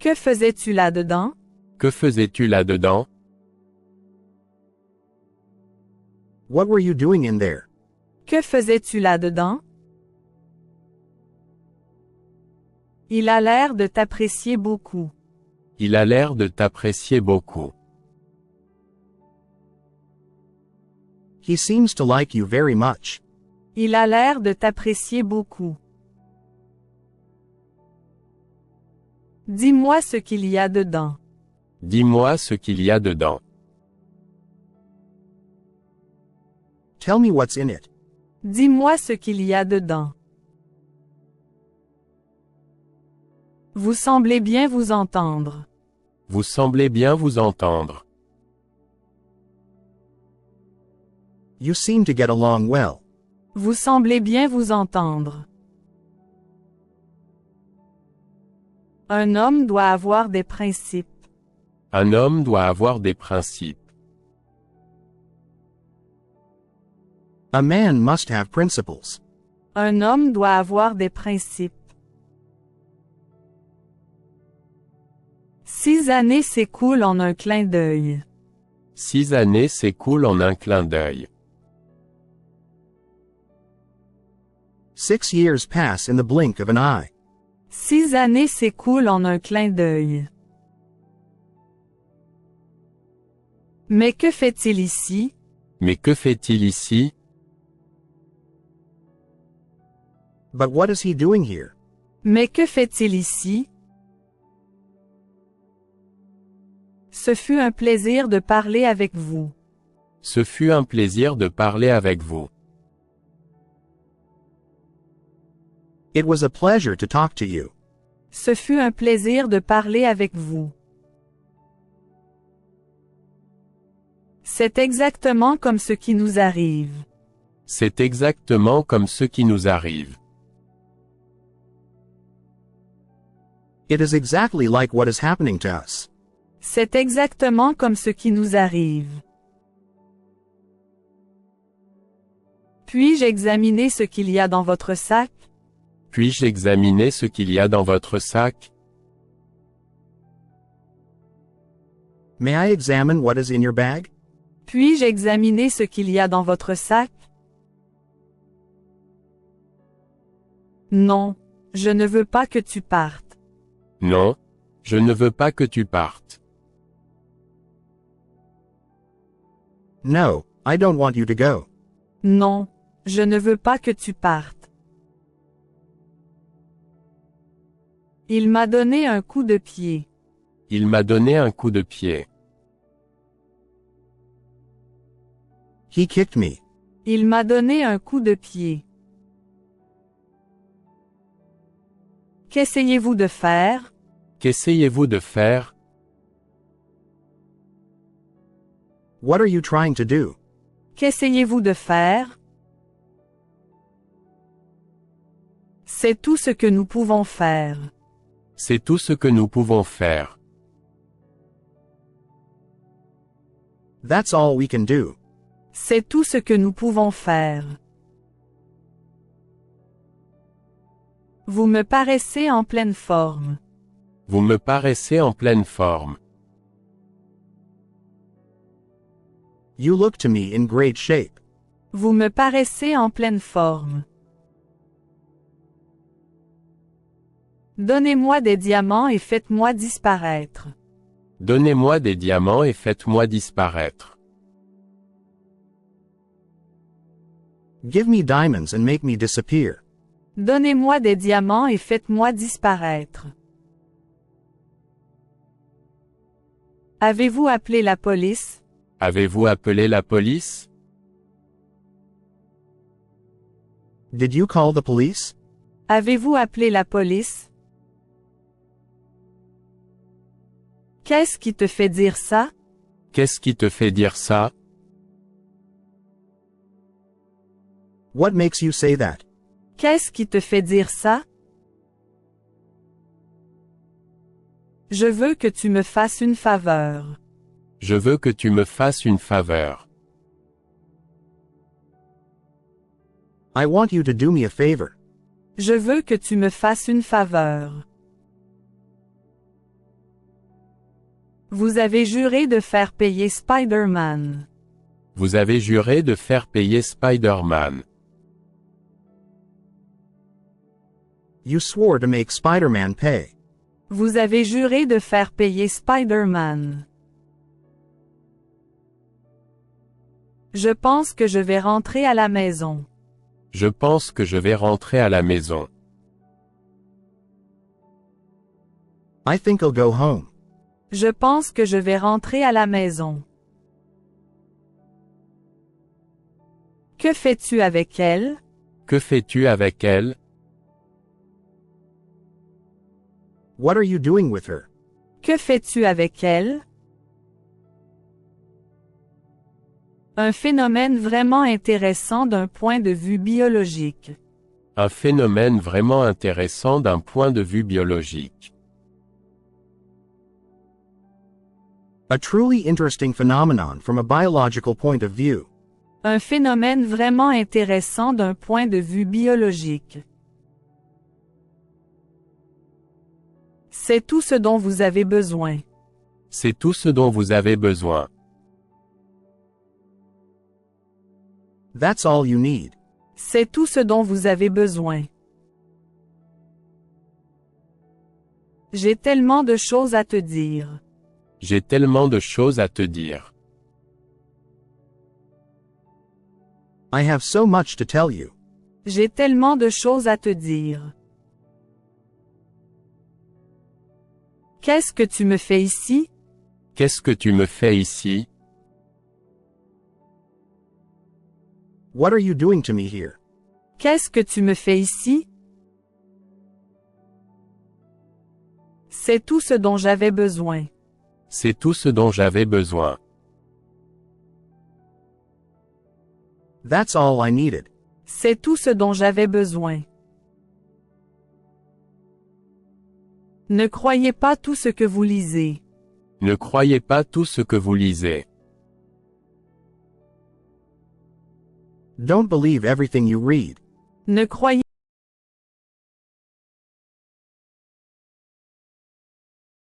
Que faisais-tu là-dedans? Que faisais-tu là-dedans? What were you doing in there? Que faisais-tu là-dedans? Il a l'air de t'apprécier beaucoup. Il a l'air de t'apprécier beaucoup. He seems to like you very much. Il a l'air de t'apprécier beaucoup. Dis-moi ce qu'il y a dedans. Dis-moi ce qu'il y a dedans. Tell me what's in it. Dis-moi ce qu'il y a dedans. Vous semblez bien vous entendre. Vous semblez bien vous entendre. You seem to get along well. Vous semblez bien vous entendre. Un homme doit avoir des principes. Un homme doit avoir des principes. A man must have principles. Un homme doit avoir des principes. 6 années s'écoulent en un clin d'œil. 6 années s'écoulent en un clin d'œil. 6 years pass in the blink of an eye. 6 années s'écoulent en un clin d'œil. Mais que fait-il ici? Mais que fait-il ici? But what is he doing here? Mais que fait-il ici? Ce fut un plaisir de parler avec vous. Ce fut un plaisir de parler avec vous. It was a pleasure to talk to you. Ce fut un plaisir de parler avec vous. C'est exactement comme ce qui nous arrive. C'est exactement comme ce qui nous arrive. It is exactly like what is happening to us. C'est exactement comme ce qui nous arrive. Puis-je examiner ce qu'il y a dans votre sac? Puis-je examiner ce qu'il y a dans votre sac? May I examine what is in your bag? Puis-je examiner ce qu'il y a dans votre sac? Non, je ne veux pas que tu partes. Non, je ne veux pas que tu partes. No, I don't want you to go. Non, je ne veux pas que tu partes. Il m'a donné un coup de pied. Il m'a donné un coup de pied. He kicked me. Il m'a donné un coup de pied. Qu'essayez-vous de faire? Qu'essayez-vous de faire? What are you trying to do? Qu'essayez-vous de faire? C'est tout ce que nous pouvons faire. C'est tout ce que nous pouvons faire. That's all we can do. C'est tout ce que nous pouvons faire. Vous me paraissez en pleine forme. Vous me paraissez en pleine forme. You look to me in great shape. Vous me paraissez en pleine forme. Donnez-moi des diamants et faites-moi disparaître. Donnez-moi des diamants et faites-moi disparaître. Give me diamonds and make me disappear. Donnez-moi des diamants et faites-moi disparaître. Avez-vous appelé la police? Avez-vous appelé la police? Did you call the police? Avez-vous appelé la police? Qu'est-ce qui te fait dire ça? Qu'est-ce qui te fait dire ça? What makes you say that? Qu'est-ce qui te fait dire ça? Je veux que tu me fasses une faveur. Je veux que tu me fasses une faveur. I want you to do me a favor. Je veux que tu me fasses une faveur. Vous avez juré de faire payer Spider-Man. Vous avez juré de faire payer Spider-Man. You swore to make Spider-Man pay. Vous avez juré de faire payer Spider-Man. Je pense que je vais rentrer à la maison. Je pense que je vais rentrer à la maison. I think I'll go home. Je pense que je vais rentrer à la maison. Que fais-tu avec elle? Que fais-tu avec elle? What are you doing with her? Que fais-tu avec elle? Un phénomène vraiment intéressant d'un point de vue biologique. Un phénomène vraiment intéressant d'un point de vue biologique. A truly interesting phenomenon from a biological point of view. Un phénomène vraiment intéressant d'un point de vue biologique. C'est tout ce dont vous avez besoin. C'est tout ce dont vous avez besoin. That's all you need. C'est tout ce dont vous avez besoin. J'ai tellement de choses à te dire. J'ai tellement de choses à te dire. I have so much to tell you. J'ai tellement de choses à te dire. Qu'est-ce que tu me fais ici? Qu'est-ce que tu me fais ici? What are you doing to me here? Qu'est-ce que tu me fais ici? C'est tout ce dont j'avais besoin. C'est tout ce dont j'avais besoin. That's all I needed. C'est tout ce dont j'avais besoin. Ne croyez pas tout ce que vous lisez. Ne croyez pas tout ce que vous lisez. Don't believe everything you read. Ne croyez